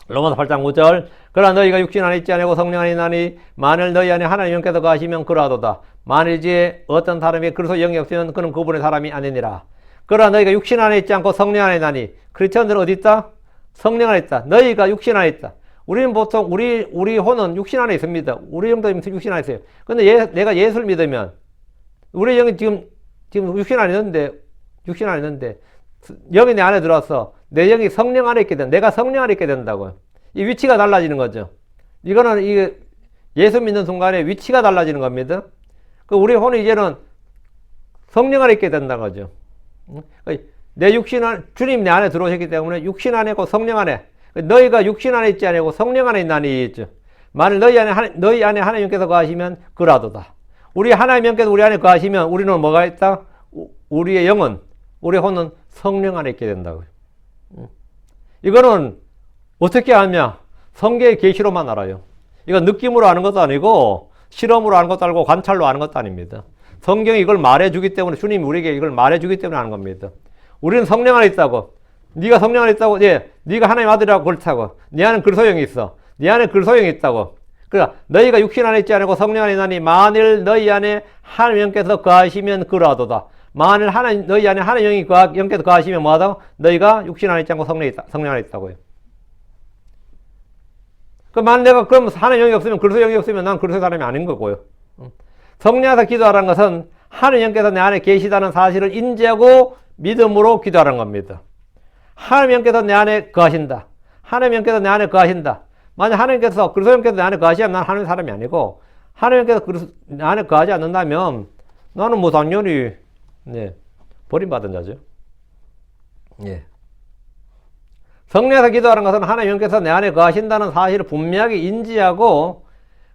로마서 8장 5절 그러나 너희가 육신 안에 있지 아니고 성령 안에 있나니 만일 너희 안에 하나님 영께서 거하시면 그러하도다. 만일 이제 어떤 사람이 그리스도 영이 없으면 그는 그분의 사람이 아니니라. 그러나 너희가 육신 안에 있지 않고 성령 안에 있나니 크리스천들은 어디 있다? 성령 안에 있다. 너희가 육신 안에 있다. 우리는 보통 우리 혼은 육신 안에 있습니다. 우리 영도 육신 안에 있어요. 근데 내가 예수를 믿으면 우리 영이 지금 육신 안에 있는데 영이 내 안에 들어와서 내 영이 성령 안에 있게 된다. 내가 성령 안에 있게 된다고요. 이 위치가 달라지는 거죠. 이거는 예수 믿는 순간에 위치가 달라지는 겁니다. 우리 혼이 이제는 성령 안에 있게 된다는 거죠. 내 육신 안에 주님 내 안에 들어오셨기 때문에 육신 안에 있고 성령 안에 너희가 육신 안에 있지 아니고 성령 안에 있나니 있죠. 만일 너희 안에 하나님께서 거하시면 그라도다. 우리 하나님께서 우리 안에 거하시면 우리는 뭐가 있다? 우리의 영은 우리 혼은 성령 안에 있게 된다고요. 이거는 어떻게 아냐? 성경의 계시로만 알아요. 이건 느낌으로 아는 것도 아니고 실험으로 아는 것도 아니고 관찰로 아는 것도 아닙니다. 성경이 이걸 말해주기 때문에 주님이 우리에게 이걸 말해주기 때문에 아는 겁니다. 우리는 성령 안에 있다고. 네가 성령 안에 있다고. 예, 네가 하나님 아들이라고 그렇다고. 네 안에 그리스도영이 있어. 네 안에 그리스도영이 있다고. 그러니까 너희가 육신 안에 있지 않고 성령 안에 있나니 만일 너희 안에 하나님 영께서 거하시면 그러하도다. 만일 너희 안에 하나님 영께서 거하시면 뭐하다고? 너희가 육신 안에 있지 않고 성령 안에 있다고요. 만약 내가 그럼 하나님 영이 없으면 그리스도 영이 없으면 난 그리스도 사람이 아닌 거고요. 성령 안에서 기도하라는 것은 하나님 영께서 내 안에 계시다는 사실을 인지하고 믿음으로 기도하라는 겁니다. 하나님 영께서 내 안에 거하신다. 하나님 영께서 내 안에 거하신다. 만약 하나님께서 그리스도 영께서 내 안에 거하시면 난 하나님 사람이 아니고 하나님 영께서 내 안에 거하지 않는다면 나는 뭐 당연히 버림받은 자죠. 예. 성령에서 기도하는 것은 하나님 영께서 내 안에 거하신다는 사실을 분명하게 인지하고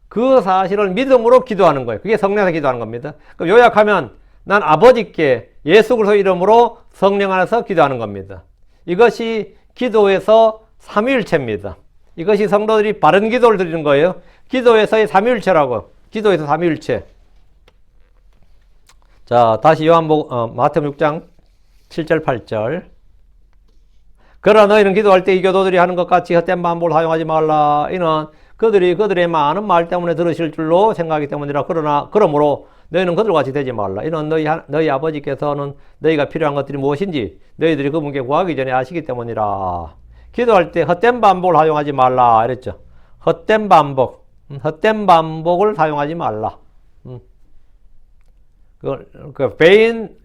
그 사실을 믿음으로 기도하는 거예요. 그게 성령에서 기도하는 겁니다. 그럼 요약하면 난 아버지께 예수 그리스도 이름으로 성령 안에서 기도하는 겁니다. 이것이 기도에서 삼위일체입니다. 이것이 성도들이 바른 기도를 드리는 거예요. 기도에서의 삼위일체라고. 기도에서 삼위일체. 자, 다시 마태복음 6장 7절 8절. 그러나 너희는 기도할 때 이 교도들이 하는 것 같이 헛된 반복을 사용하지 말라. 이는 그들의 많은 말 때문에 들으실 줄로 생각하기 때문이라. 그러므로 너희는 그들과 같이 되지 말라. 이는 너희 아버지께서는 너희가 필요한 것들이 무엇인지 너희들이 그분께 구하기 전에 아시기 때문이라. 기도할 때 헛된 반복을 사용하지 말라. 이랬죠. 헛된 반복을 사용하지 말라.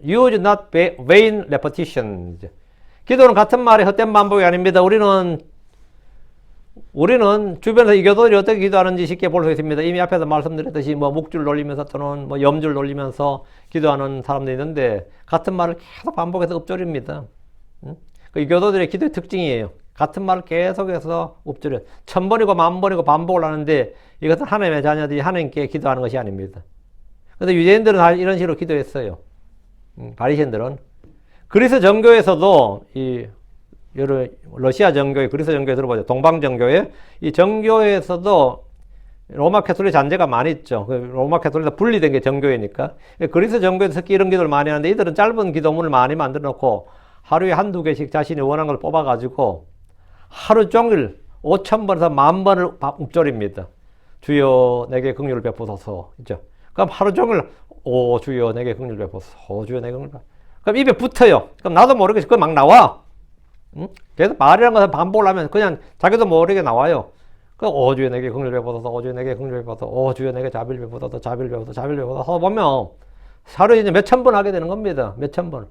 use not vain repetition. 기도는 같은 말이 헛된 반복이 아닙니다. 우리는 주변에서 이 교도들이 어떻게 기도하는지 쉽게 볼 수 있습니다. 이미 앞에서 말씀드렸듯이 묵줄 놀리면서 또는 염줄 놀리면서 기도하는 사람들이 있는데 같은 말을 계속 반복해서 읊조립니다. 이 교도들의 기도의 특징이에요. 같은 말을 계속해서 읊조려 1000번이고 10,000번이고 반복을 하는데 이것은 하나님의 자녀들이 하나님께 기도하는 것이 아닙니다. 근데 유대인들은 이런 식으로 기도했어요. 바리새인들은. 그리스 정교에서도 러시아 정교회, 그리스 정교회 들어보죠. 동방 정교회. 이 정교회에서도 로마 캐톨릭 잔재가 많이 있죠. 로마 캐톨릭에서 분리된 게 정교회니까. 그리스 정교회에서 특히 이런 기도를 많이 하는데 이들은 짧은 기도문을 많이 만들어 놓고 하루에 한두 개씩 자신이 원하는 걸 뽑아가지고 하루 종일 5,000번에서 10,000번을 읊조립니다. 주여 내게 긍휼을 베푸소서. 있죠. 그럼 하루 종일 주여 내게 긍휼을 베푸소서. 주여 내게 긍휼을 베푸소서. 그럼 입에 붙어요. 그럼 나도 모르게 그거 막 나와. 계속 말이라는 것을 반복을 하면 그냥 자기도 모르게 나와요. 주여 내게 긍휼을 베푸소서. 주여 내게 긍휼을 베푸소서. 주여 내게 자비를 베푸소서. 자비를 베푸소서. 자비를 베푸소서. 하다 보면 하루에 이제 몇천 번 하게 되는 겁니다. 몇천 번.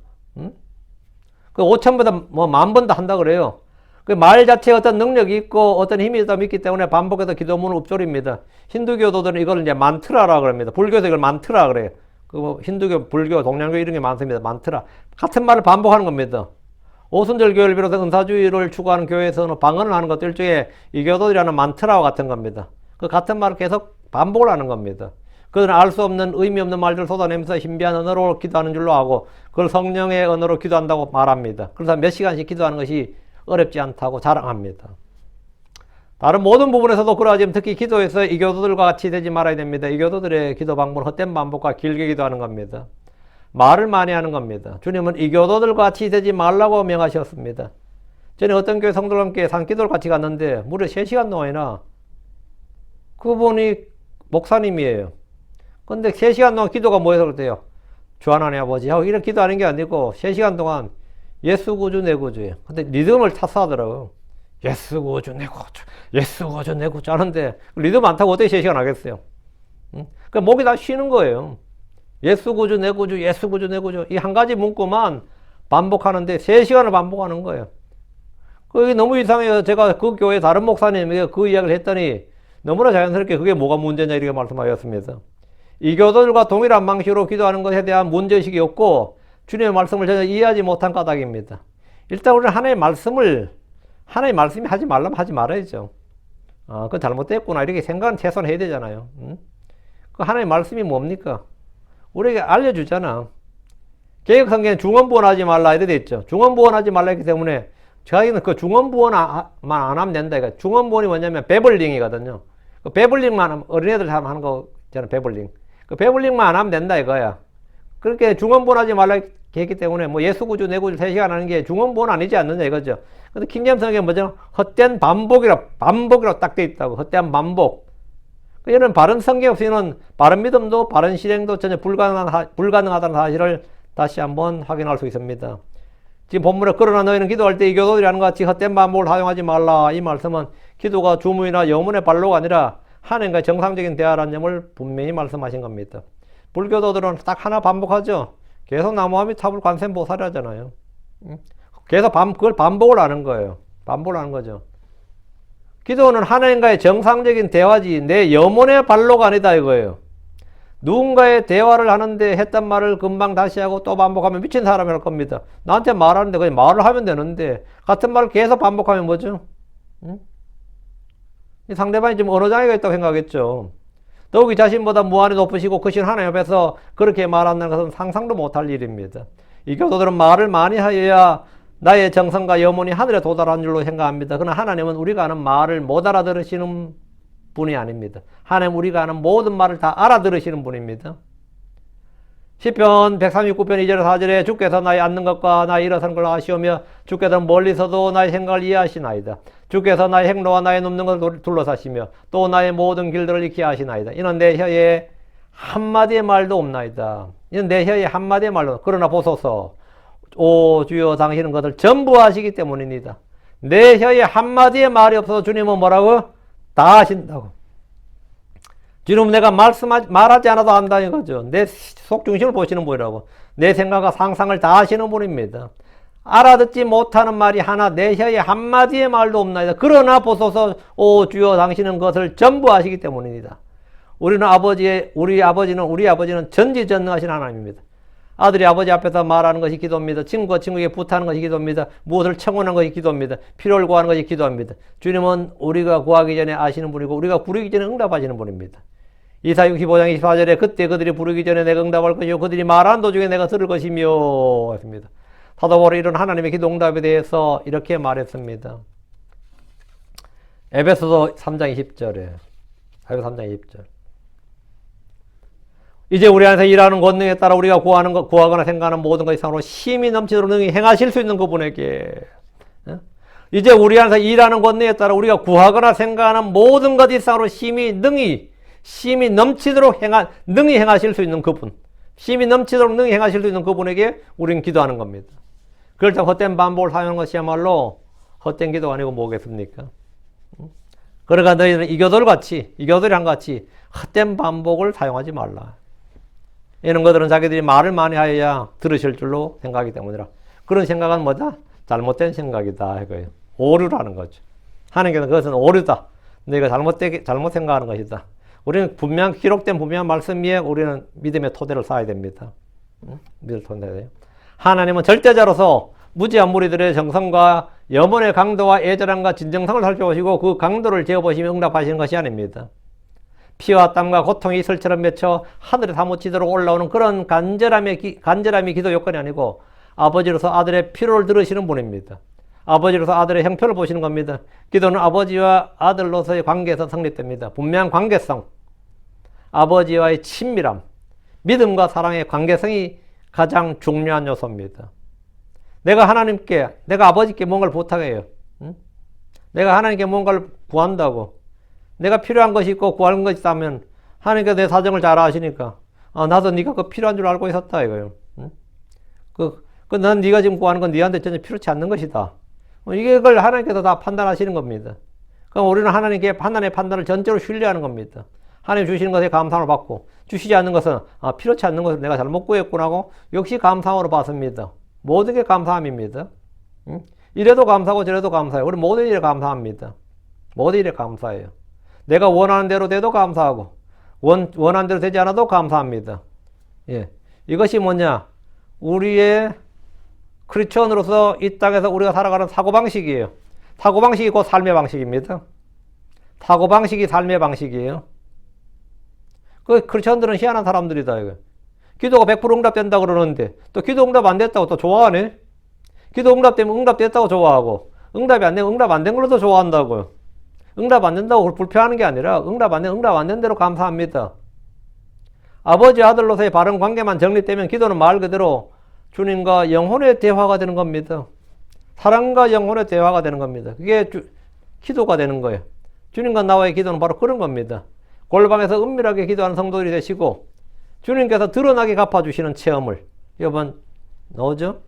그 5,000보다 10,000번도 한다 그래요. 그 말 자체에 어떤 능력이 있고 어떤 힘이 있기 때문에 반복해서 기도문을 읊조립니다. 힌두교도들은 이걸 이제 만트라라고 합니다. 불교에서 이걸 만트라 그래요. 힌두교, 불교, 동양교 이런 게 많습니다. 만트라. 같은 말을 반복하는 겁니다. 오순절 교회를 비롯해서 은사주의를 추구하는 교회에서는 방언을 하는 것도 일종의 이 교도들이 하는 만트라와 같은 겁니다. 그 같은 말을 계속 반복을 하는 겁니다. 그들은 알 수 없는 의미 없는 말들을 쏟아내면서 신비한 언어로 기도하는 줄로 아고 그걸 성령의 언어로 기도한다고 말합니다. 그래서 몇 시간씩 기도하는 것이 어렵지 않다고 자랑합니다. 다른 모든 부분에서도 그러하지만 특히 기도에서 이 교도들과 같이 되지 말아야 됩니다. 이 교도들의 기도 방법은 헛된 반복과 길게 기도하는 겁니다. 말을 많이 하는 겁니다. 주님은 이 교도들과 같이 되지 말라고 명하셨습니다. 전에 어떤 교회 성도들과 함께 산기도를 같이 갔는데 무려 3시간 동안이나 그분이 목사님이에요. 근데 3시간 동안 기도가 뭐해서 그랬대요? 주 하나님 아버지 하고 이런 기도하는 게 아니고 3시간 동안 예수 구주 내 구주예요. 근데 리듬을 타서 하더라고요. 예수 구주 내 구주, 예수 구주 내 구주 하는데 리듬 안 타고 어떻게 3시간 하겠어요? 그 목이 다 쉬는 거예요. 예수 구주 내 구주, 예수 구주 내 구주 이 한 가지 문구만 반복하는데 3시간을 반복하는 거예요. 그게 너무 이상해요. 제가 그 교회 다른 목사님에게 그 이야기를 했더니 너무나 자연스럽게 그게 뭐가 문제냐 이렇게 말씀하셨습니다. 이 교도들과 동일한 방식으로 기도하는 것에 대한 문제의식이 없고 주님의 말씀을 전혀 이해하지 못한 까닭입니다. 일단 우리는 하나님의 말씀이 하지 말라면 하지 말아야죠. 그건 잘못됐구나 이렇게 생각은 최소한 해야 되잖아요. 그 하나님의 말씀이 뭡니까? 우리에게 알려주잖아. 개혁성경에 중언부언하지 말라 이렇게 돼 있죠. 중언부언하지 말라 했기 때문에 저희는 그 중언부언만 안 하면 된다. 그러니까 중언부언이 뭐냐면 배블링이거든요. 그 배블링만 어린애들 하는 거 있잖아요. 배블링. 그 배블링만 안 하면 된다 이거야. 그렇게 중언부언하지 말라 했기 때문에 뭐 예수 구주 내 구주 3시간 하는 게 중언부언 아니지 않느냐 이거죠. 근데 킹제임스 성경에 뭐죠? 헛된 반복이라고 딱 돼 있다고. 헛된 반복. 이런 바른 성경 없이는 바른 믿음도 바른 실행도 전혀 불가능하다는 사실을 다시 한번 확인할 수 있습니다. 지금 본문에 그러나 너희는 기도할 때 이 교도들이 하는 것 같이 헛된 반복을 사용하지 말라. 이 말씀은 기도가 주문이나 영문의 발로가 아니라 하나님과의 정상적인 대화라는 점을 분명히 말씀하신 겁니다. 불교도들은 딱 하나 반복하죠. 계속 나무아미타불 관세음보살이 하잖아요. 계속 그걸 반복을 하는 거예요. 반복을 하는 거죠. 기도는 하나님과의 정상적인 대화지 내 염원의 발로가 아니다 이거예요. 누군가의 대화를 하는데 했던 말을 금방 다시 하고 또 반복하면 미친 사람이 할 겁니다. 나한테 말하는데 그냥 말을 하면 되는데 같은 말을 계속 반복하면 뭐죠? 상대방이 지금 언어 장애가 있다고 생각하겠죠. 더욱이 자신보다 무한히 높으시고 크신 하나님 앞에서 그렇게 말한다는 것은 상상도 못할 일입니다. 이 교도들은 말을 많이 하여야 나의 정성과 염원이 하늘에 도달한 줄로 생각합니다. 그러나 하나님은 우리가 하는 말을 못 알아들으시는 분이 아닙니다. 하나님 우리가 하는 모든 말을 다 알아들으시는 분입니다. 시편 139편 2절 4절에 주께서 나의 앉는 것과 나의 일어서는 걸 아시오며 주께서 멀리서도 나의 생각을 이해하시나이다. 주께서 나의 행로와 나의 눕는 것을 둘러사시며 또 나의 모든 길들을 익히 아시나이다. 이는 내 혀에 한마디의 말도 없나이다. 이는 내 혀에 한마디의 말도 그러나 보소서 오 주여 당신은 것을 전부 하시기 때문입니다. 내 혀에 한마디의 말이 없어서 주님은 뭐라고? 다 하신다고. 주님은 내가 말하지 않아도 안다 이거죠. 내 속중심을 보시는 분이라고. 내 생각과 상상을 다 하시는 분입니다. 알아듣지 못하는 말이 하나 내 혀에 한마디의 말도 없나이다. 그러나 보소서 오 주여 당신은 것을 전부 하시기 때문입니다. 우리 아버지는 전지전능하신 하나님입니다. 아들이 아버지 앞에서 말하는 것이 기도입니다. 친구가 친구에게 부탁하는 것이 기도입니다. 무엇을 청원하는 것이 기도입니다. 필요를 구하는 것이 기도입니다. 주님은 우리가 구하기 전에 아시는 분이고 우리가 부르기 전에 응답하시는 분입니다. 이사 65장 24절에 그때 그들이 부르기 전에 내가 응답할 것이요 그들이 말하는 도중에 내가 들을 것이며 했습니다. 사도 바울이 이런 하나님의 기도 응답에 대해서 이렇게 말했습니다. 에베소서 3장 20절에 에베소 3장 20절 이제 우리 안에서 일하는 권능에 따라 우리가 구하거나 생각하는 모든 것 이상으로 힘이 넘치도록 능히 행하실 수 있는 그분에게 이제 우리 안에서 일하는 권능에 따라 우리가 구하거나 생각하는 모든 것 이상으로 힘이 넘치도록 능히 행하실 수 있는 그분 힘이 넘치도록 능히 행하실 수 있는 그분에게 우리는 기도하는 겁니다. 그렇다고 헛된 반복을 사용하는 것이야말로 헛된 기도가 아니고 뭐겠습니까? 그러니까 너희들은 이교도들이 한 같이 헛된 반복을 사용하지 말라. 이런 것들은 자기들이 말을 많이 하여야 들으실 줄로 생각하기 때문이라. 그런 생각은 뭐다? 잘못된 생각이다 이거예요. 오류라는 거죠. 하나님께서 그것은 오류다. 너희가 잘못 생각하는 것이다. 우리는 기록된 분명한 말씀 위에 우리는 믿음의 토대를 쌓아야 됩니다. 믿을 토대예요. 하나님은 절대자로서 무지한 무리들의 정성과 염원의 강도와 애절함과 진정성을 살펴보시고 그 강도를 재어보시며 응답하시는 것이 아닙니다. 피와 땀과 고통이 이슬처럼 맺혀 하늘에 사무치도록 올라오는 그런 간절함이 기도 요건이 아니고 아버지로서 아들의 필요를 들으시는 분입니다. 아버지로서 아들의 형편을 보시는 겁니다. 기도는 아버지와 아들로서의 관계에서 성립됩니다. 분명한 관계성, 아버지와의 친밀함, 믿음과 사랑의 관계성이 가장 중요한 요소입니다. 내가 아버지께 뭔가를 부탁해요. 내가 하나님께 뭔가를 구한다고. 내가 필요한 것이 있고 구하는 것이 있다면 하나님께서 내 사정을 잘 아시니까 나도 네가 그 필요한 줄 알고 있었다 이거예요. 난 네가 지금 구하는 건 네한테 전혀 필요치 않는 것이다. 이걸 하나님께서 다 판단하시는 겁니다. 그럼 우리는 하나님께 판단을 전적으로 신뢰하는 겁니다. 하나님 주시는 것에 감사함을 받고 주시지 않는 것은 필요치 않는 것을 내가 잘못 구했구나 하고 역시 감사함으로 받습니다. 모든 게 감사함입니다. 이래도 감사하고 저래도 감사해요. 우리 모든 일에 감사합니다. 모든 일에 감사해요. 내가 원하는 대로 돼도 감사하고 원하는 대로 되지 않아도 감사합니다. 예. 이것이 뭐냐? 우리의 크리스천으로서 이 땅에서 우리가 살아가는 사고방식이에요. 사고방식이 곧 삶의 방식입니다. 사고방식이 삶의 방식이에요. 그 크리스천들은 희한한 사람들이다 이거. 기도가 100% 응답된다 그러는데 또 기도 응답 안 됐다고 또 좋아하네. 기도 응답되면 응답됐다고 좋아하고 응답이 안 되면 응답 안 된 걸로도 좋아한다고요. 응답 안 된다고 불평하는 게 아니라 응답 안 된 대로 감사합니다. 아버지 아들로서의 바른 관계만 정립되면 기도는 말 그대로 주님과 영혼의 대화가 되는 겁니다. 사랑과 영혼의 대화가 되는 겁니다. 그게 기도가 되는 거예요. 주님과 나와의 기도는 바로 그런 겁니다. 골방에서 은밀하게 기도하는 성도들이 되시고 주님께서 드러나게 갚아주시는 체험을 여러분 나오죠?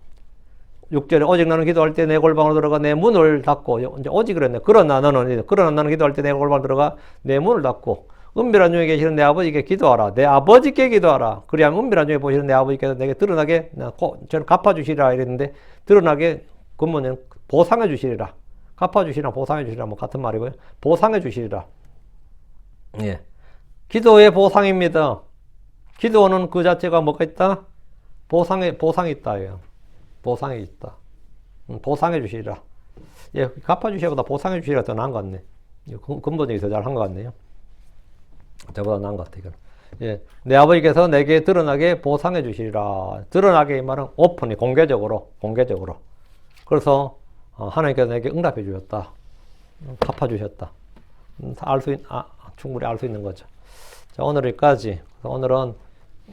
6절에 오직 너는 기도할 때 내 골방으로 들어가 내 문을 닫고 이제 오직 그랬네. 그러나 너는 기도할 때 내 골방으로 들어가 내 문을 닫고 은밀한 중에 계시는 내 아버지께 기도하라. 내 아버지께 기도하라. 그리하면 은밀한 중에 보시는 내 아버지께서 내게 드러나게 저는 갚아주시리라 이랬는데 드러나게 근본은 보상해 주시리라. 갚아주시리라 보상해 주시리라 뭐 같은 말이고요. 보상해 주시리라. 예. 기도의 보상입니다. 기도는 그 자체가 뭐가 있다? 보상이 있다예요. 보상이 있다. 보상해 주시리라. 예, 갚아주시보다 보상해 주시리라 더 나은 것 같네. 근본적이 더 잘한 것 같네요. 저보다 나은 것 같아요. 예, 내 아버지께서 내게 드러나게 보상해 주시리라. 드러나게 이 말은 오픈이 공개적으로. 그래서 하나님께서 내게 응답해 주셨다. 갚아 주셨다. 충분히 알 수 있는 거죠. 자, 오늘 여기까지. 오늘은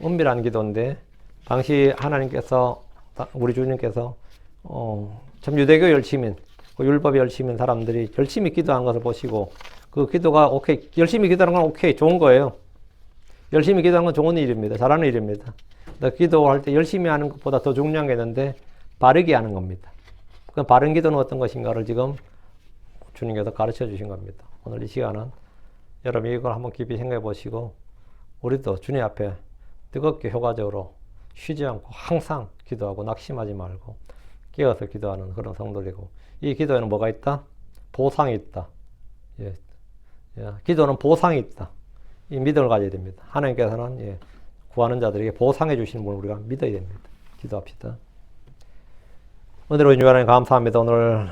은밀한 기도인데 당시 하나님께서 우리 주님께서 참 유대교 열심인 율법에 열심인 사람들이 열심히 기도한 것을 보시고 그 기도가 오케이 열심히 기도하는 건 오케이 좋은 거예요. 열심히 기도하는 건 좋은 일입니다. 잘하는 일입니다. 기도할 때 열심히 하는 것보다 더 중요한 게 있는데 바르게 하는 겁니다. 그 바른 기도는 어떤 것인가를 지금 주님께서 가르쳐 주신 겁니다. 오늘 이 시간은 여러분 이걸 한번 깊이 생각해 보시고 우리도 주님 앞에 뜨겁게 효과적으로 쉬지 않고 항상 기도하고 낙심하지 말고 깨어서 기도하는 그런 성도들이고 이 기도에는 뭐가 있다? 보상이 있다. 예. 기도는 보상이 있다. 이 믿음을 가져야 됩니다. 하나님께서는 구하는 자들에게 보상해 주시는 분을 우리가 믿어야 됩니다. 기도합시다. 오늘 우리 하나님 감사합니다. 오늘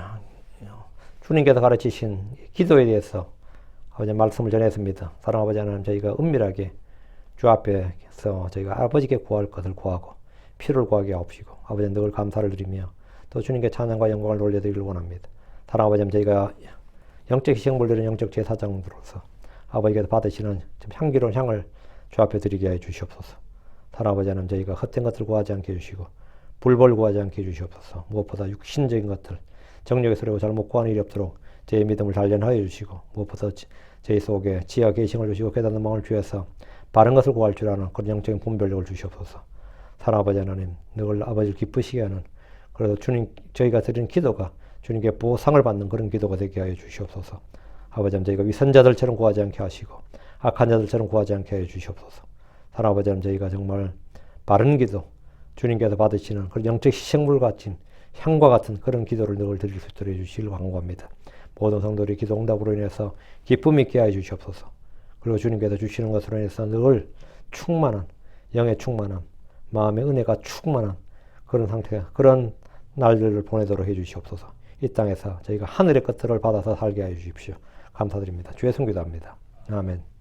주님께서 가르치신 기도에 대해서 아버지 말씀을 전했습니다. 사랑 아버지 하나님 저희가 은밀하게 주 앞에서 저희가 아버지께 구할 것을 구하고 피를 구하게 하옵시고 아버지 늘 감사를 드리며 또 주님께 찬양과 영광을 돌려드리길 원합니다. 사랑 아버지 저희가 영적 희생물 드리는 영적 제사장으로서 아버지께서 받으시는 향기로운 향을 주 앞에 드리게 해 주시옵소서. 사랑 아버지 하나님 저희가 헛된 것을 구하지 않게 해주시고 불벌 구하지 않게 해주시옵소서. 무엇보다 육신적인 것들 정력의 소리고 잘못 구하는 일이 없도록 저희 믿음을 단련하여 주시고 무엇보다 저희 속에 지혜와 계시를 주시고 깨닫는 마음을 주셔서 바른 것을 구할 줄 아는 그런 영적인 분별력을 주시옵소서. 사랑 아버지 하나님 늘 아버지를 기쁘시게 하는 그래서 주님 저희가 드리는 기도가 주님께 보상을 받는 그런 기도가 되게 하여 주시옵소서. 아버지 하나님 저희가 위선자들처럼 구하지 않게 하시고 악한 자들처럼 구하지 않게 하여 주시옵소서. 사랑 아버지 하나님 저희가 정말 바른 기도 주님께서 받으시는 그런 영적 희생물 같은 향과 같은 그런 기도를 늘 드릴 수 있도록 해주시길 간구합니다. 모든 성도들이 기도 응답으로 인해서 기쁨 있게 하여 주시옵소서. 그리고 주님께서 주시는 것으로 인해서 늘 충만한 영의 충만함 마음의 은혜가 충만한 그런 상태 그런 날들을 보내도록 해 주시옵소서. 이 땅에서 저희가 하늘의 것들을 받아서 살게 하여 주십시오. 감사드립니다. 주의 성기도합니다. 아멘.